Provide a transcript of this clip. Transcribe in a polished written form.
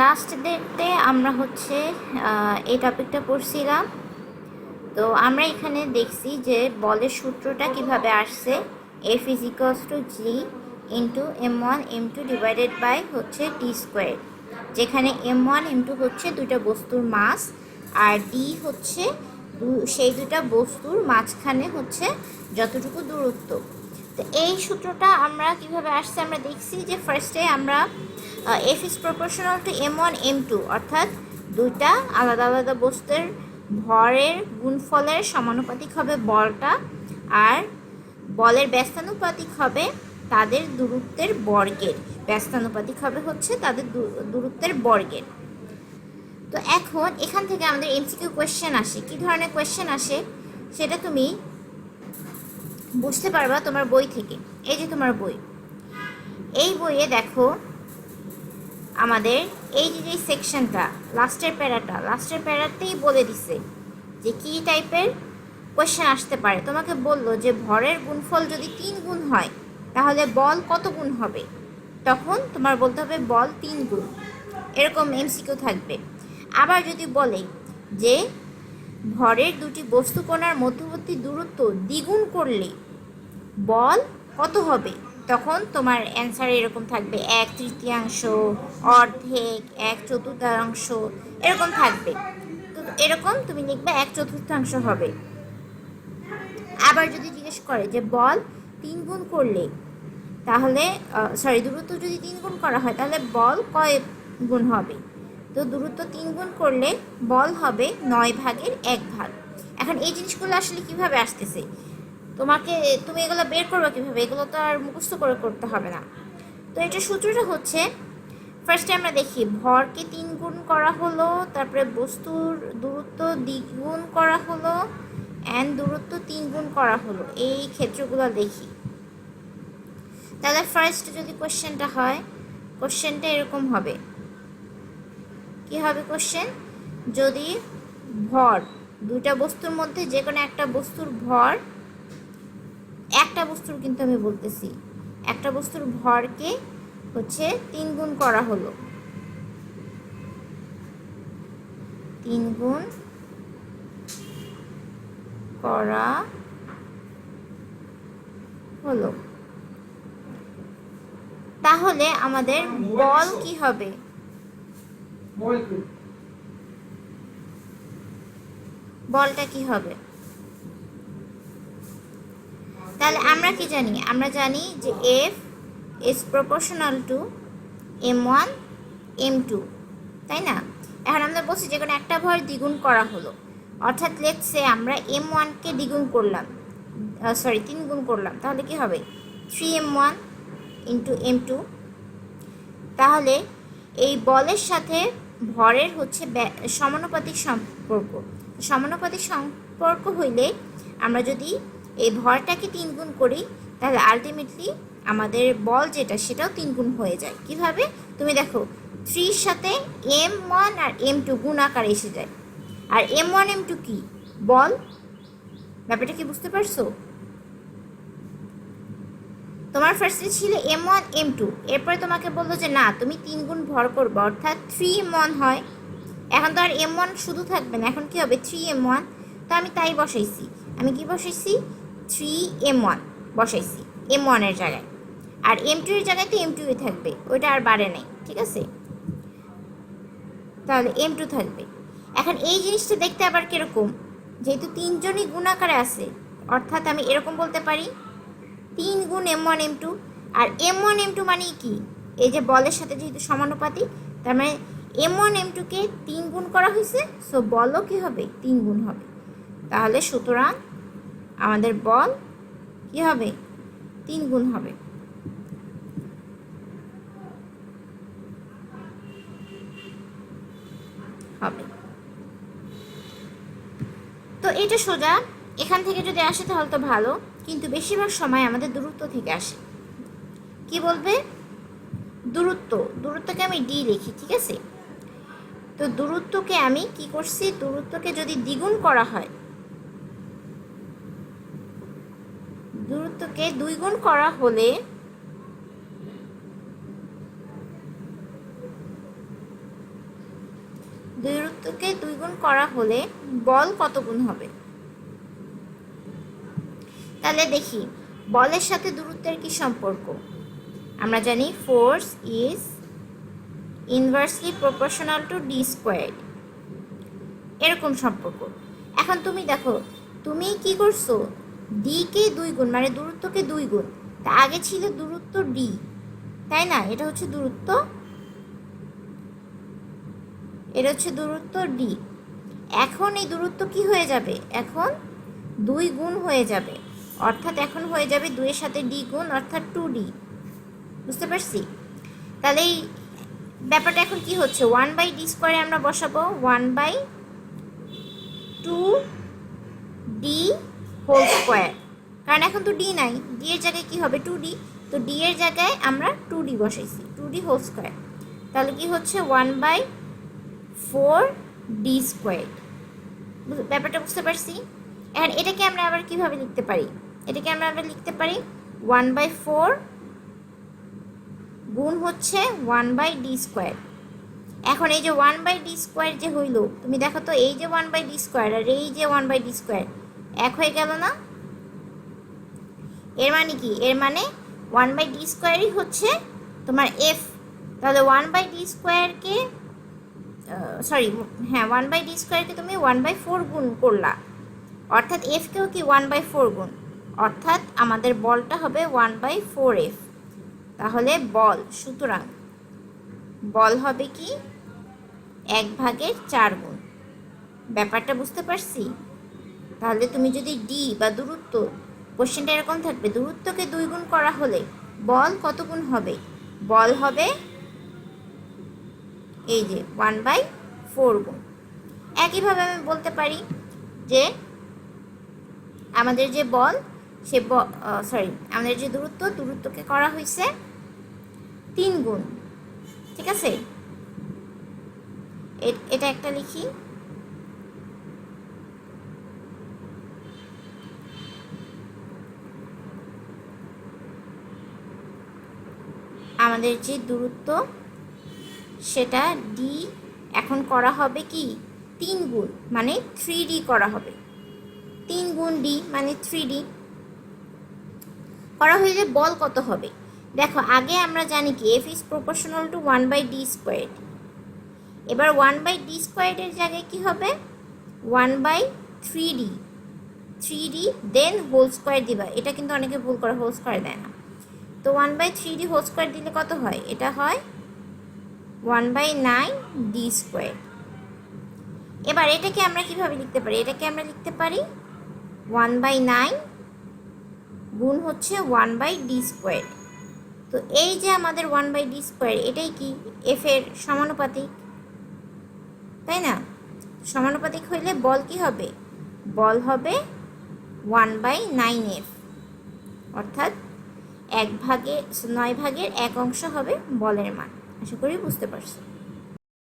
Last ডেটে আমরা হচ্ছে এই টপিকটা পড়ছিলাম। তো আমরা এখানে দেখছি যে বলের সূত্রটা কিভাবে আসছে, F is equals to G into M1 M2 divided by হচ্ছে টি স্কোয়ার, যেখানে M1 M2 হচ্ছে দুইটা বস্তুর মাস আর ডি হচ্ছে সেই দুটা বস্তুর মাঝখানে হচ্ছে যতটুকু দূরত্ব। তো এই সূত্রটা আমরা কিভাবে আসছে আমরা দেখছি যে ফার্স্টে আমরা F is proportional to M1 M2, অর্থাৎ দুইটা আলাদা আলাদা বস্তুর ভরের গুণফলের সমানুপাতিক হবে বলটা, আর বলের ব্যস্তানুপাতিক হবে তাদের দূরত্বের বর্গের, ব্যস্তানুপাতিক হবে হচ্ছে তাদের দূরত্বের বর্গের। তো এখন এখান থেকে আমাদের এমসিকিউ কোয়েশ্চেন আসে। কী ধরনের কোয়েশ্চেন আসে সেটা তুমি বুঝতে পারবা তোমার বই থেকে। এই যে তোমার বই, এই বইয়ে দেখো আমাদের এই যে সেকশনটা লাস্টের প্যারাতেই বলে দিছে যে কী টাইপের কোয়েশ্চেন আসতে পারে। তোমাকে বললো যে ভরের গুণফল যদি 3 গুণ হয় তাহলে বল কত গুণ হবে, তখন তোমার বলতে হবে বল 3 গুণ, এরকম এমসিকিউ থাকবে। আবার যদি বলে যে ভরের দুটি বস্তু কণার মধ্যবর্তী দূরত্ব দ্বিগুণ করলে বল কত হবে, তখন তোমার অ্যান্সার এরকম থাকবে 1/3, অর্ধেক, 1/4, এরকম থাকবে। তো এরকম তুমি লিখবে 1/4 হবে। আবার যদি জিজ্ঞেস করে যে বল 3 গুণ করলে তাহলে দূরত্ব যদি 3 গুণ করা হয় তাহলে বল কয় গুণ হবে, তো দূরত্ব 3 গুণ করলে বল হবে 9/1 এখন এই জিনিসগুলো আসলে কিভাবে আসতেছে তুমি এগুলো বের করবে কিভাবে, এগুলো তো আর মুখস্থ করে করতে হবে না। তো এটা সূত্রটা হচ্ছে, ফার্স্টে আমরা দেখি ভরকে 3 গুণ করা হলো, তারপরে বস্তুর দূরত্ব দ্বিগুণ করা হলো, অ্যান্ড দূরত্ব 3 গুণ করা হলো, এই ক্ষেত্রগুলো দেখি। তাহলে ফার্স্ট যদি কোশ্চেনটা হয়, কোশ্চেনটা এরকম হবে। কি হবে কোশ্চেন? যদি ভর দুইটা বস্তুর মধ্যে যে কোনো একটা বস্তুর ভর, একটা বস্তুর কিন্তু আমি বলতেছি, একটা বস্তুর ভরকে হচ্ছে 3 গুণ করা হলো, 3 গুণ করা হলো, তাহলে আমাদের বল কি হবে? বলটা কি হবে? তাহলে আমরা কি জানি? আমরা জানি যে F is proportional to M1 M2, তাই না? এখন আমরা বলছি যে কোনো একটা ভর দ্বিগুণ করা হলো, অর্থাৎ লেটস সে আমরা M1কে দ্বিগুণ করলাম, 3 গুণ করলাম, তাহলে কি হবে 3M1 ইন্টু M2। তাহলে এই বলের সাথে ভরের হচ্ছে সমানুপাতিক সম্পর্ক হইলে আমরা যদি এই ভরটাকে 3 গুণ করি তাহলে আলটিমেটলি আমাদের বল যেটা সেটাও 3 গুণ হয়ে যায়। কিভাবে? তুমি দেখো 3 সাথে M1 আর M2 গুণ আকারে এসে যায়, আর M1 M2 কি বল, ব্যাপারটা কি বুঝতে পারছো? তোমার ফার্স্টে ছিল M1 M2, এরপরে তোমাকে বললো যে না তুমি 3 গুণ ভর করবে, অর্থাৎ 3M1 হয়। এখন তো আর M1 শুধু থাকবে না, এখন কি হবে 3M1। তো আমি তাই বসাইছি, আমি কি বসাইছি 3M1 বসাইছি M1 এর জায়গায়, আর M2 এর জায়গায় তো M2 থাকবে, ওইটা আর বাড়ে নাই, ঠিক আছে? তাহলে M2 থাকবে। এখন এই জিনিসটা দেখতে আবার কিরকম, যেহেতু 3 জনই গুণ আকারে আছে, অর্থাৎ আমি এরকম বলতে পারি 3 গুণ M1 M2, আর M1 M2 মানে কি, এই যে বলের সাথে যেহেতু সমানুপাতিক, তার মানে M1 M2কে 3 গুণ করা হয়েছে, সো বলও কি হবে 3 গুণ হবে। তাহলে সুতরাং আমাদের বল কি হবে 3 গুণ হবে। তো এটা সোজা, এখান থেকে যদি আসে তাহলে তো ভালো, কিন্তু বেশিরভাগ সময় আমাদের দূরত্ব থেকে আসে। কি বলবে? দূরত্বকে আমি ডি লিখি, ঠিক আছে? তো দূরত্বকে আমি কি করছি, দূরত্বকে যদি দ্বিগুণ করা হয়, দূরত্বকে 2 গুণ করা হলে দূরত্বকে 2 গুণ করা হলে বল কত গুণ হবে? তাহলে দেখি বলের সাথে দূরত্বের কি সম্পর্ক। আমরা জানি force is inversely proportional to D squared, এরকম সম্পর্ক। এখন তুমি দেখো, তুমি কি করছো, ডি কে 2 গুণ মানে দূরত্বকে 2 গুণ, তা আগে ছিল দূরত্ব ডি, তাই না? এটা হচ্ছে দূরত্ব, এটা হচ্ছে দূরত্ব ডি। এখন এই দূরত্ব কি হয়ে যাবে, এখন 2 গুণ হয়ে যাবে, অর্থাৎ এখন হয়ে যাবে 2 এর সাথে ডি গুণ, অর্থাৎ 2d। বুঝতে পারছি? তাহলে এই ব্যাপারটা এখন কি হচ্ছে, 1/d স্কোয়ারে আমরা বসাবো 1/2d হোল স্কোয়ার, কারণ এখন তো ডি নাই, ডি এর জায়গায় কি হবে 2d, তো ডি এর জায়গায় আমরা 2d বসাইছি, 2d হোল স্কোয়ার। তাহলে কি হচ্ছে 1/4d স্কোয়ার। ব্যাপারটা বুঝতে পারছি? এখন এটাকে আমরা আবার কিভাবে লিখতে পারি, এটাকে আমরা আবার লিখতে পারি 1/4 গুণ হচ্ছে 1/d স্কোয়ার। এখন এই যে 1/d স্কোয়ার যে হইল, তুমি দেখো তো এই যে 1/d স্কোয়ার আর এই যে 1/d স্কোয়ার এক হয়ে গেল না? এর মানে কি, এর মানে 1/d স্কোয়ারই হচ্ছে তোমার এফ। তাহলে 1/d স্কোয়ারকে সরি হ্যাঁ 1/d স্কোয়ারকে তুমি 1/4 গুণ করলা, অর্থাৎ এফকেও কি 1/4 গুণ, অর্থাৎ আমাদের বলটা হবে 1/4f। তাহলে বল, সুতরাং বল হবে কি 1/4 গুণ। ব্যাপারটা বুঝতে পারছি? তাহলে তুমি যদি ডি বা দূরত্ব, কোশ্চেনটা এরকম থাকবে, দূরত্বকে 2 গুণ করা হলে বল কত গুণ হবে? বল হবে এই যে 1/4 গুণ। একইভাবে আমি বলতে পারি যে আমাদের যে বল, সে আমাদের যে দূরত্বকে করা হয়েছে 3 গুণ, ঠিক আছে? এটা একটা লিখি, আমাদের যে দূরত্ব সেটা ডি এখন করা হবে কি 3 গুণ মানে 3d করা হবে, 3 গুণ ডি মানে 3d করা হইলে বল কত হবে? দেখো আগে আমরা জানি কি F is proportional to 1/d square. এবার 1/d স্কোয়ারের জায়গায় কি হবে 1/3d, 3d দেন হোল স্কোয়ার দিবা। এটা কিন্তু অনেকে ভুল করে, হোল স্কোয়ার দেয় না। তো 1/3d হোল স্কোয়ার দিলে কত হয়? এটা হয় 1/9d স্কোয়ার। এবার এটাকে আমরা কিভাবে লিখতে পারি? এটাকে আমরা লিখতে পারি 1/9 গুণ হচ্ছে 1/d স্কোয়ার। তো এই যে আমাদের 1/d স্কোয়ার, এটাই কি এফ এর সমানুপাতিক, তাই না? সমানুপাতিক হইলে বল কি হবে? বল হবে 1/9f, অর্থাৎ 9/1 অংশ হবে বলের মান। আশা করি বুঝতে পারছো।